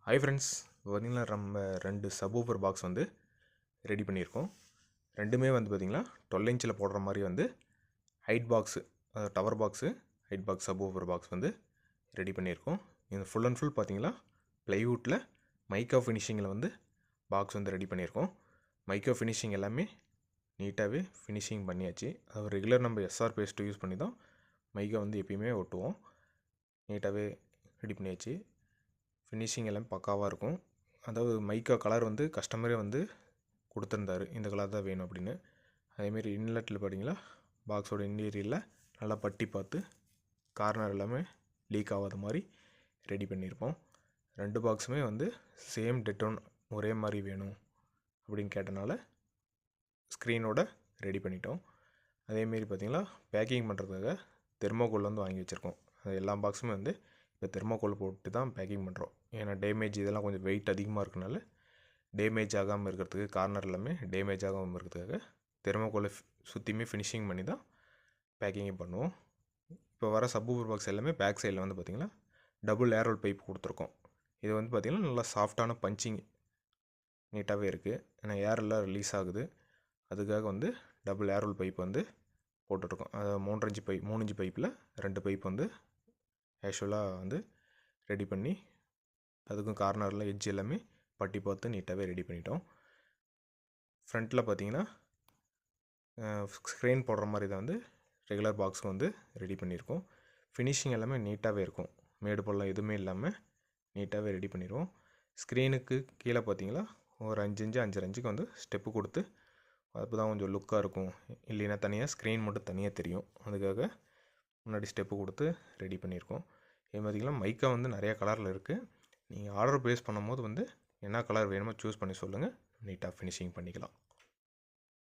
Hi friends, பார்த்தீங்கன்னா நம்ம 2 subwoofer box வந்து ரெடி பண்ணியிருக்கோம். ரெண்டுமே வந்து பார்த்திங்கன்னா 12 இன்ச்சில் போடுற மாதிரி வந்து height box, tower box, height box, subwoofer box வந்து ரெடி பண்ணியிருக்கோம். இது ஃபுல் அண்ட் ஃபுல் பார்த்திங்கன்னா ப்ளைவுட்டில் மைக்கா ஃபினிஷிங்கில் வந்து பாக்ஸ் வந்து ரெடி பண்ணியிருக்கோம். மைக்கா ஃபினிஷிங் எல்லாமே நீட்டாகவே ஃபினிஷிங் பண்ணியாச்சு. அது ரெகுலர் நம்ம எஸ்ஆர் பேஸ்ட்டு யூஸ் பண்ணி தான் மைக்கா வந்து எப்பயுமே ஒட்டுவோம். நீட்டாகவே ரெடி பண்ணியாச்சு. ஃபினிஷிங் எல்லாம் பக்காவாக இருக்கும். அதாவது மைக்கா கலர் வந்து கஸ்டமரே வந்து கொடுத்துருந்தாரு, இந்த கலர் தான் வேணும் அப்படின்னு. அதேமாரி இன்லெட்டில் பார்த்தீங்களா, பாக்ஸோட இன்டீரியரில் நல்லா பட்டி பார்த்து கார்னர் எல்லாமே லீக் ஆகாத மாதிரி ரெடி பண்ணியிருப்போம். 2 பாக்ஸுமே வந்து சேம் டெட்டோன் ஒரே மாதிரி வேணும் அப்படின்னு கேட்டனால ஸ்க்ரீனோட ரெடி பண்ணிட்டோம். அதேமாரி பார்த்திங்களா, பேக்கிங் பண்ணுறதுக்காக தெர்மோகோல் வந்து வாங்கி வச்சுருக்கோம். அது எல்லா பாக்ஸுமே வந்து இப்போ தெர்மோகோல் போட்டு தான் பேக்கிங் பண்ணுறோம். ஏன்னா டேமேஜ் இதெல்லாம் கொஞ்சம் வெயிட் அதிகமாக இருக்கனால டேமேஜ் ஆகாமல் இருக்கிறதுக்கு, கார்னர் எல்லாமே டேமேஜ் ஆகாமல் இருக்கிறதுக்காக தெர்மோகோலை சுற்றியுமே ஃபினிஷிங் பண்ணி தான் பேக்கிங்கே பண்ணுவோம். இப்போ வர சப்வூஃபர் பாக்ஸ் எல்லாமே பேக் சைடில் வந்து பார்த்திங்கன்னா டபுள் ஏரோல் பைப் கொடுத்துருக்கோம். இது வந்து பார்த்திங்கன்னா நல்லா சாஃப்டான பஞ்சிங் நீட்டாகவே இருக்குது. ஏன்னா ஏர் எல்லாம் ரிலீஸ் ஆகுது, அதுக்காக வந்து டபுள் ஏரோல் பைப் வந்து போட்டுட்ருக்கோம். அதாவது 3 இன்ச்சு பைப்பில் 2 பைப் வந்து ஆக்சுவலாக வந்து ரெடி பண்ணி அதுக்கும் கார்னரில் எட்ஜ் எல்லாமே பட்டி பார்த்து நீட்டாகவே ரெடி பண்ணிட்டோம். ஃப்ரண்ட்டில் பார்த்தீங்கன்னா ஸ்க்ரீன் போடுற மாதிரி தான் வந்து ரெகுலர் பாக்ஸுக்கு வந்து ரெடி பண்ணியிருக்கோம். ஃபினிஷிங் எல்லாமே நீட்டாகவே இருக்கும். மேடு பள்ளம் எதுவுமே இல்லாமல் நீட்டாகவே ரெடி பண்ணிடுவோம். ஸ்க்ரீனுக்கு கீழே பார்த்தீங்களா ஒரு 5 இன்ச்சு 5.5 இன்ச்சுக்கு வந்து ஸ்டெப்பு கொடுத்து, அப்போ தான் கொஞ்சம் லுக்காக இருக்கும். இல்லைன்னா தனியாக ஸ்க்ரீன் மட்டும் தனியாக தெரியும். அதுக்காக முன்னாடி ஸ்டெப்பு கொடுத்து ரெடி பண்ணியிருக்கோம். இது பார்த்திங்கன்னா மைக்கா வந்து நிறையா கலரில் இருக்குது. நீங்கள் ஆர்டர் ப்ளேஸ் பண்ணும்போது வந்து என்ன கலர் வேணுமோ சூஸ் பண்ணி சொல்லுங்கள், நீட்டாக ஃபினிஷிங் பண்ணிக்கலாம்.